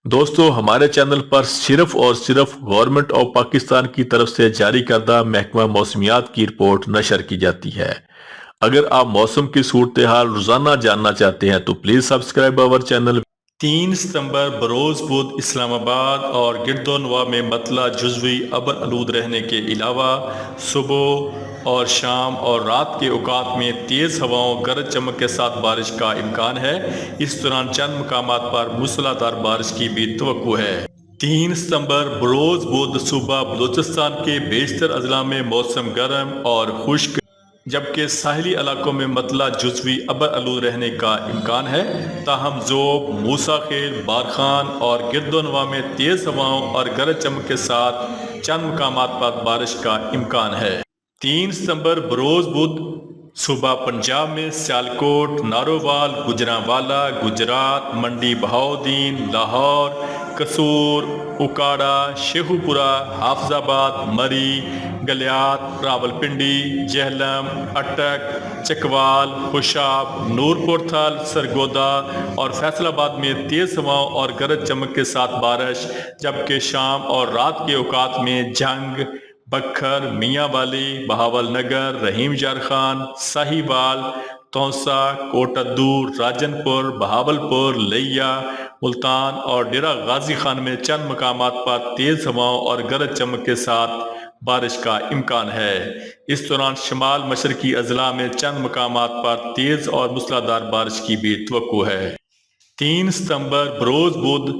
دوستو ہمارے چینل پر صرف اور صرف گورنمنٹ آف پاکستان کی طرف سے جاری کردہ محکمہ موسمیات کی رپورٹ نشر کی جاتی ہے۔ اگر آپ موسم کی صورتحال روزانہ جاننا چاہتے ہیں تو پلیز سبسکرائب آور چینل۔ 3 ستمبر بروز بدھ اسلام آباد اور گرد و نواح میں مطلع جزوی ابر آلود رہنے کے علاوہ صبح اور شام اور رات کے اوقات میں تیز ہواؤں گرج چمک کے ساتھ بارش کا امکان ہے۔ اس دوران چند مقامات پر موسلا دھار بارش کی بھی توقع ہے۔ 3 ستمبر بروز بدھ صبح بلوچستان کے بیشتر اضلاع میں موسم گرم اور خشک جبکہ ساحلی علاقوں میں مطلع جزوی ابر آلود رہنے کا امکان ہے، تاہم ذوب، موسیٰ خیل، بارخان اور گرد و نواح میں تیز ہواؤں اور گرج چمک کے ساتھ چند مقامات پر بارش کا امکان ہے۔ 3 ستمبر بروز بدھ صبح پنجاب میں سیالکوٹ، نارووال، گوجرانوالا، گجرات، منڈی بہاؤدین، لاہور، قصور، اکاڑا، شیخو پورہ، حافظ آباد، مری، گلیات، راولپنڈی، جہلم، اٹک، چکوال، خوشاب، نورپور تھل، سرگودا اور فیصل آباد میں تیز ہواؤں اور گرج چمک کے ساتھ بارش جبکہ شام اور رات کے اوقات میں جنگ، بکھر، میاں والی، بہاول نگر، رحیم یار خان، ساہیوال، تونسا، کوٹدو، راجن پور، بہاول پور، لیا، ملتان اور ڈیرہ غازی خان میں چند مقامات پر تیز ہواؤں اور گرج چمک کے ساتھ بارش کا امکان ہے۔ اس دوران شمال مشرقی اضلاع میں چند مقامات پر تیز اور موسلادھار بارش کی بھی توقع ہے۔ 3 ستمبر بروز بدھ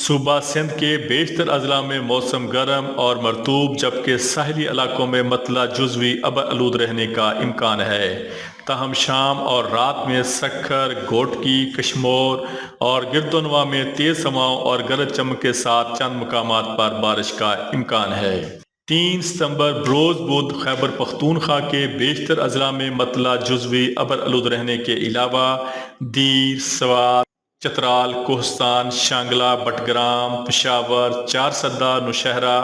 صوبہ سندھ کے بیشتر اضلاع میں موسم گرم اور مرطوب جبکہ ساحلی علاقوں میں مطلع جزوی ابر آلود رہنے کا امکان ہے، تاہم شام اور رات میں سکھر، گھوٹکی، کشمور اور گرد و نواح میں تیز ہواؤں اور گرج چمک کے ساتھ چند مقامات پر بارش کا امکان ہے۔ 3 ستمبر بروز بدھ خیبر پختونخوا کے بیشتر اضلاع میں مطلع جزوی ابر آلود رہنے کے علاوہ دیر، سوات، چترال، کوہستان، شانگلہ، بٹگرام، پشاور، چارسدہ، نوشہرہ،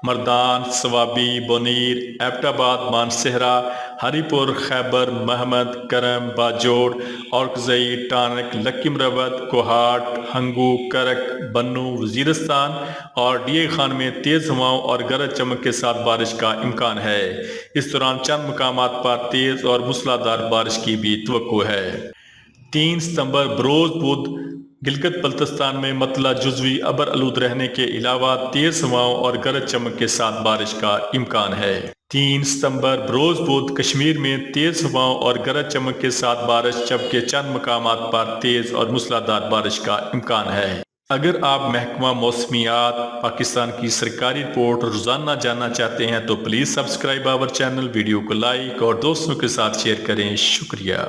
مردان، سوابی، بونیر، ایبٹ آباد، مانسہرہ، ہری پور، خیبر، محمد، کرم، باجوڑ، اورکزئی، ٹانک، لکی مروت، کوہاٹ، ہنگو، کرک، بنو، وزیرستان اور ڈی اے خان میں تیز ہواؤں اور گرج چمک کے ساتھ بارش کا امکان ہے۔ اس دوران چند مقامات پر تیز اور موسلادھار بارش کی بھی توقع ہے۔ 3 ستمبر بروز بدھ گلگت بلتستان میں مطلع جزوی ابر آلود رہنے کے علاوہ تیز ہواؤں اور گرج چمک کے ساتھ بارش کا امکان ہے۔ 3 ستمبر بروز بدھ کشمیر میں تیز ہواؤں اور گرج چمک کے ساتھ بارش جبکہ چند مقامات پر تیز اور موسلادھار بارش کا امکان ہے۔ اگر آپ محکمہ موسمیات پاکستان کی سرکاری رپورٹ روزانہ جاننا چاہتے ہیں تو please subscribe our channel, video کو لائک اور دوستوں کے ساتھ شیئر کریں۔ شکریہ۔